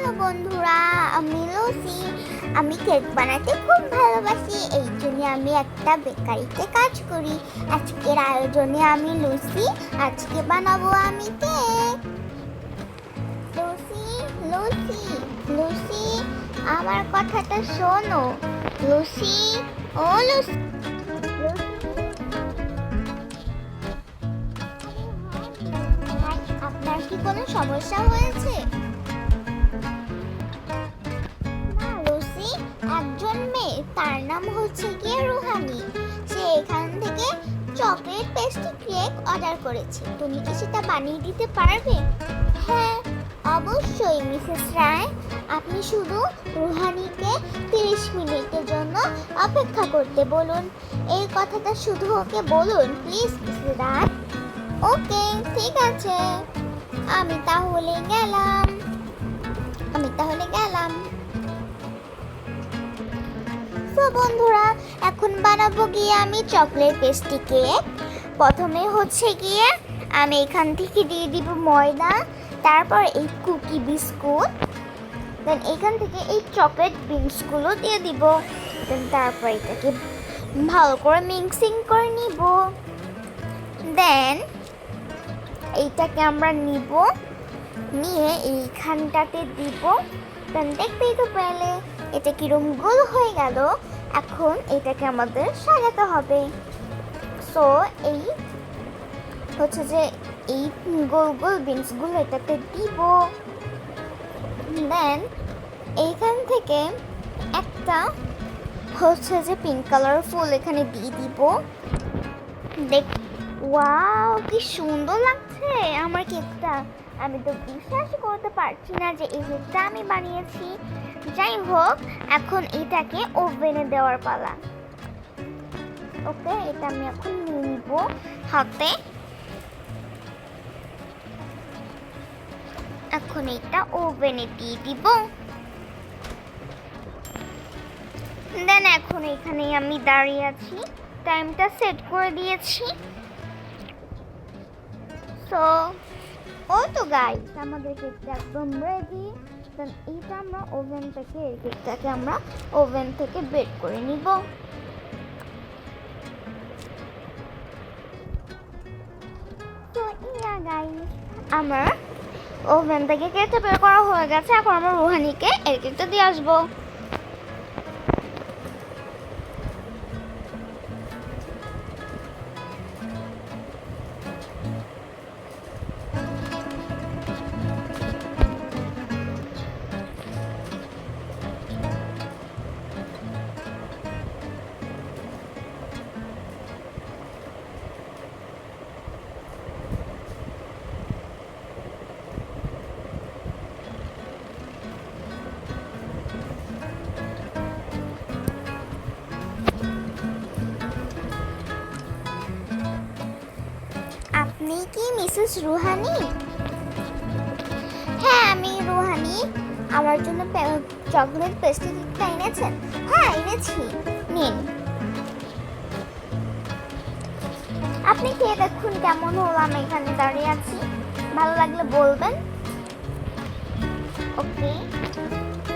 Hello বন্ধুরা, আমি Lucy. আমি কেক বানাতে খুব ভালোবাসি, এই জন্য আমি একটা বেকারিতে কাজ করি। আজকের আয়োজনে আমি লুসি, আজকে বানাবো আমি কেক। লুসি লুসি লুসি, আমার কথাটা শোনো। লুসি, ও লুসি। আপনার কি কোনো সমস্যা হয়েছে? না লুসি, একজন মেয়ে, তার নাম হচ্ছে গিয়ে রুহানি। সে এখান থেকে চকলেট পেস্ট্রি কেক অর্ডার করেছে। তুমি কি সেটা বানিয়ে দিতে পারবে? হ্যাঁ অবশ্যই মিসেস রায়। আপনি শুধু রুহানিকে 30 মিনিটের জন্য অপেক্ষা করতে বলুন। এই কথাটা শুধু ওকে বলুন প্লিজ মিসেস রায়। ওকে ঠিক আছে, আমি তাহলে গেলাম। তো বন্ধুরা, এখন বানাবো গিয়ে আমি চকলেট পেস্ট্রি কেক। প্রথমে হচ্ছে গিয়ে আমি এখান থেকে দিয়ে দিব ময়দা, তারপর এই কুকি বিস্কুট, দেন এখান থেকে এই চকলেট বিনসগুলো দিয়ে দিব, দেন তারপর এটাকে ভালো করে মিক্সিং করে নিব। দেন এইটাকে আমরা নিয়ে এইখানটাতে দিব। দেন দেখতেই তো পেলে এটা কিরম গোল হয়ে গেল। এখন এটাকে আমাদের সাজাতে হবে। সো এই হচ্ছে যে এই গোল গোল বিনসগুলো এটাতে দিব। দেন এইখান থেকে একটা হচ্ছে যে পিঙ্ক কালার ফুল এখানে দিয়ে দিব। দেখ, ওয়াও কি সুন্দর লাগছে আমার কেকটা। আমি তো বিশ্বাস করতে পারছি না যে এই কেকটা আমি বানিয়েছি। যাই হোক, এখন এটাকে ওভেনে দেওয়ার পালা। ওকে, এটা আমি এখন নিয়ে নিব হাতে। এখন এটা ওভেনে দিয়ে দিব। দেন এখন এখানে আমি দাঁড়িয়ে আছি, টাইমটা সেট করে দিয়েছি। সো ও তো গাইস, আমাদের কেকটা একদম রেডি। দেন এইটা আমরা কেকটাকে আমরা ওভেন থেকে বেক করে নিব। তো ইয়া গাইস, আমার ওভেন থেকে কেকটা বের করা হয়ে গেছে। এখন আমরা রুহানিকে এই কেকটা দিয়ে আসবো। আপনি কি মিসেস রুহানি? হ্যাঁ আমি রুহানি। আমার জন্য চকলেট পেস্ট্রি কেকটা এনেছেন? হ্যাঁ এনেছি, নিন। আপনি খেয়ে দেখুন কেমন হলো। আমি এখানে দাঁড়িয়ে আছি, ভালো লাগলে বলবেন। ওকে,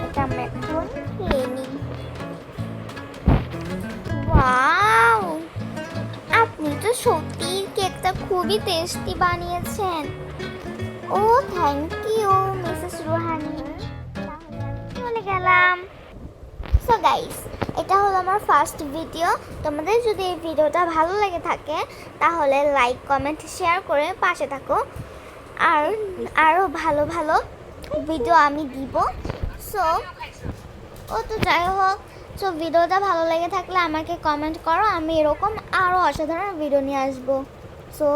এটা আমরা এখন খেয়ে নিই। ওয়াও, আপনি তো সত্যি কেকটা খুবই টেস্টি বানিয়েছেন। ও থ্যাংক ইউ মিসেস রুহানি। তাহলে আমি চলে গেলাম। সো গাইস, এটা হলো আমার ফার্স্ট ভিডিও। তোমাদের যদি এই ভিডিওটা ভালো লেগে থাকে তাহলে লাইক কমেন্ট শেয়ার করে পাশে থাকো। আর আরও ভালো ভালো ভিডিও আমি দিব। সো ও তো যাই হোক, সো ভিডিওটা ভালো লেগে থাকলে আমাকে কমেন্ট করো, আমি এরকম আরও অসাধারণ ভিডিও নিয়ে আসবো। সো